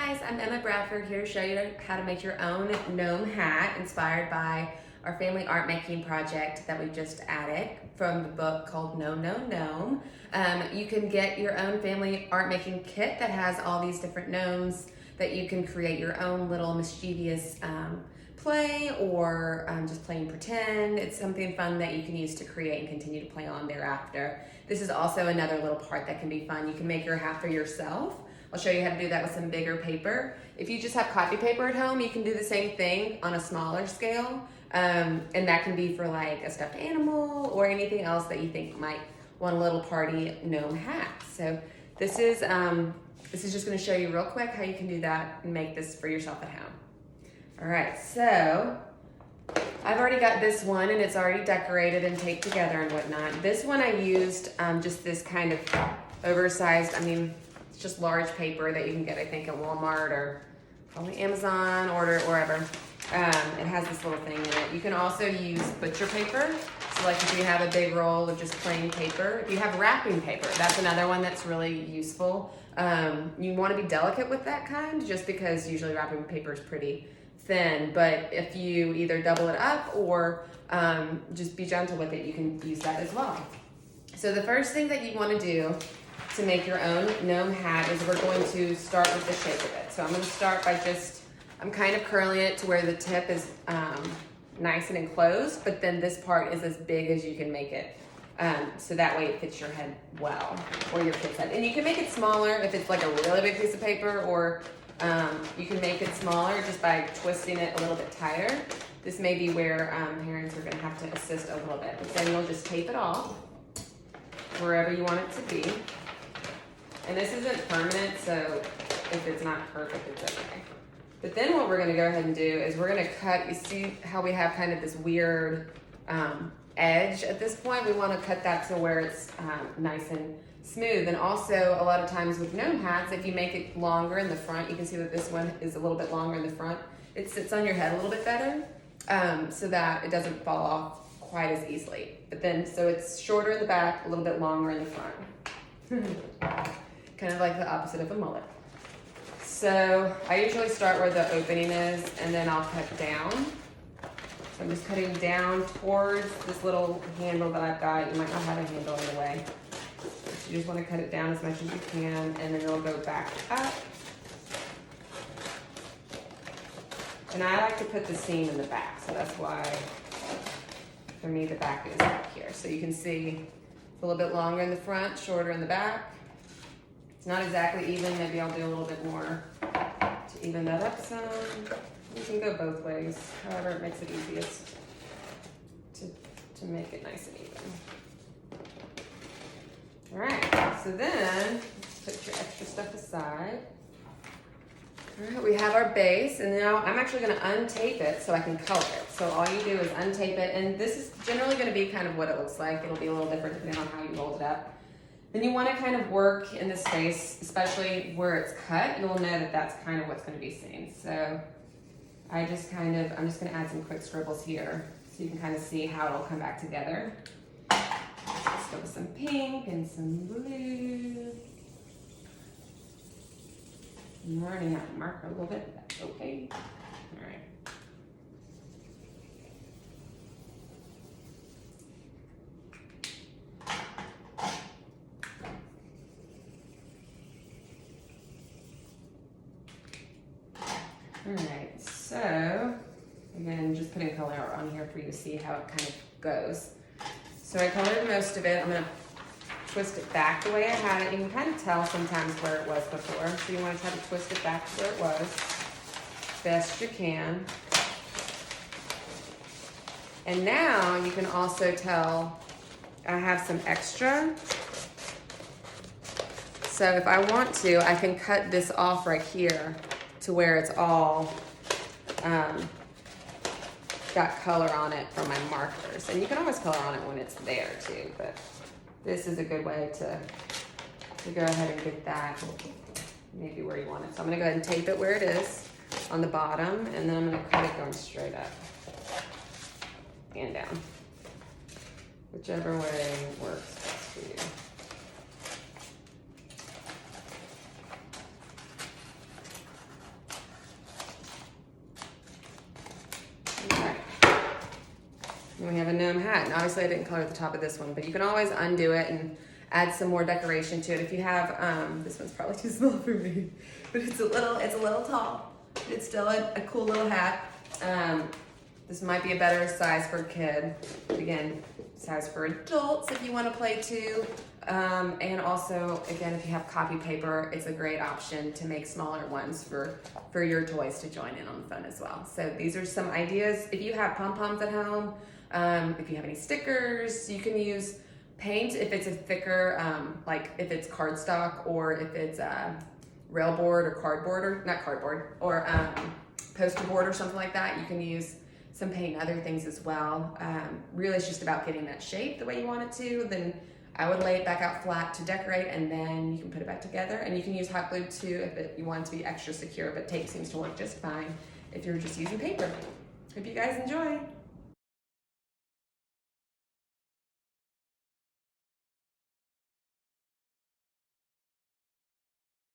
guys, I'm Emma Bradford here to show you how to make your own gnome hat inspired by our family art making project that we just added from the book called Gnome, Gnome, Gnome. You can get your own family art making kit that has all these different gnomes that you can create your own little mischievous play or just plain pretend. It's something fun that you can use to create and continue to play on thereafter. This is also another little part that can be fun. You can make your hat for yourself. I'll show you how to do that with some bigger paper. If you just have copy paper at home, you can do the same thing on a smaller scale. And that can be for like a stuffed animal or anything else that you think might want a little party gnome hat. So this is just gonna show you real quick how you can do that and make this for yourself at home. All right, so I've already got this one and it's already decorated and taped together and whatnot. This one I used just this kind of oversized, it's just large paper that you can get, I think, at Walmart or probably Amazon, order it wherever. It has this little thing in it. You can also use butcher paper. So like if you have a big roll of just plain paper, if you have wrapping paper, that's another one that's really useful. You want to be delicate with that kind just because usually wrapping paper is pretty thin, but if you either double it up or just be gentle with it, you can use that as well. So the first thing that you want to do to make your own gnome hat is we're going to start with the shape of it. So I'm going to start by I'm kind of curling it to where the tip is nice and enclosed, but then this part is as big as you can make it. So that way it fits your head well, or your kid's head. And you can make it smaller if it's like a really big piece of paper, or you can make it smaller just by twisting it a little bit tighter. This may be where parents are going to have to assist a little bit. But then you'll just tape it off wherever you want it to be. And this isn't permanent, so if it's not perfect, it's okay. But then what we're gonna go ahead and do is we're gonna cut, you see how we have kind of this weird edge at this point? We wanna cut that to where it's nice and smooth. And also, a lot of times with gnome hats, if you make it longer in the front, you can see that this one is a little bit longer in the front. It sits on your head a little bit better so that it doesn't fall off quite as easily. But then, so it's shorter in the back, a little bit longer in the front. Kind of like the opposite of a mullet. So I usually start where the opening is and then I'll cut down. So I'm just cutting down towards this little handle that I've got. You might not have a handle in the way. So you just want to cut it down as much as you can and then it'll go back up. And I like to put the seam in the back, so that's why for me the back is up here. So you can see it's a little bit longer in the front, shorter in the back. Not exactly even, maybe I'll do a little bit more to even that up some. You can go both ways, however it makes it easiest to make it nice and even. All right, so then let's put your extra stuff aside. All right, we have our base, and now I'm actually gonna untape it so I can color it. So all you do is untape it, and this is generally gonna be kind of what it looks like. It'll be a little different depending on how you rolled it up. Then you want to kind of work in the space, especially where it's cut. You'll know that that's kind of what's going to be seen. So I'm just going to add some quick scribbles here so you can kind of see how it'll come back together. Let's go with some pink and some blue. I'm learning how to mark a little bit, but that's okay. All right. All right, so again, just putting color on here for you to see how it kind of goes. So I colored most of it. I'm gonna twist it back the way I had it. You can kind of tell sometimes where it was before. So you wanna try to twist it back to where it was, best you can. And now you can also tell I have some extra. So if I want to, I can cut this off right here to where it's all got color on it from my markers. And you can always color on it when it's there too, but this is a good way to go ahead and get that maybe where you want it. So I'm gonna go ahead and tape it where it is on the bottom, and then I'm gonna cut it going straight up and down, whichever way works best for you. And we have a gnome hat. And obviously I didn't color the top of this one, but you can always undo it and add some more decoration to it. If you have, this one's probably too small for me, but it's a little tall. It's still a cool little hat. This might be a better size for a kid. Again, size for adults if you want to play too. And also, again, if you have copy paper, it's a great option to make smaller ones for your toys to join in on the fun as well. So these are some ideas. If you have pom-poms at home, if you have any stickers, you can use paint if it's a thicker, like if it's cardstock or if it's railboard or cardboard, or not cardboard, or poster board or something like that. You can use some paint and other things as well. Really, it's just about getting that shape the way you want it to. Then I would lay it back out flat to decorate, and then you can put it back together. And you can use hot glue too if you want it to be extra secure, but tape seems to work just fine if you're just using paper. Hope you guys enjoy.